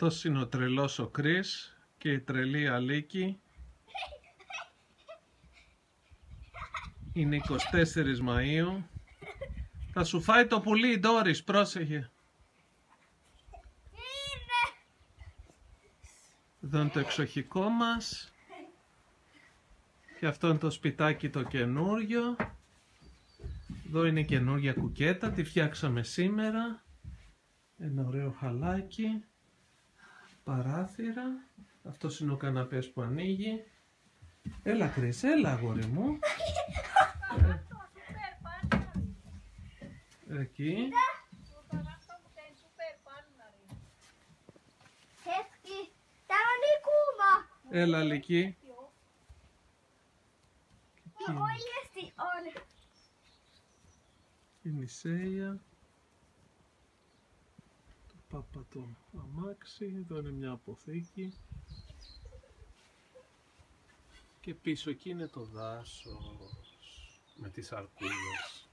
Αυτός είναι ο τρελός ο Κρίς και η τρελή Αλίκη. Είναι 24 Μαΐου. Θα σου φάει το πουλί, Ντόρις, πρόσεχε. Εδώ είναι το εξοχικό μας. Και αυτό είναι το σπιτάκι το καινούριο. Εδώ είναι καινούργια κουκέτα, τη φτιάξαμε σήμερα. Ένα ωραίο χαλάκι. Παράθυρα. Αυτός είναι ο καναπές που ανοίγει. Έλα Κρίς, έλα αγόρι μου. Εκεί. Έλα Αλική. Η Νησέια. Το πάπα το αμάξι. Εδώ είναι μια αποθήκη. Και πίσω εκεί είναι το δάσος με τις αρκούδες.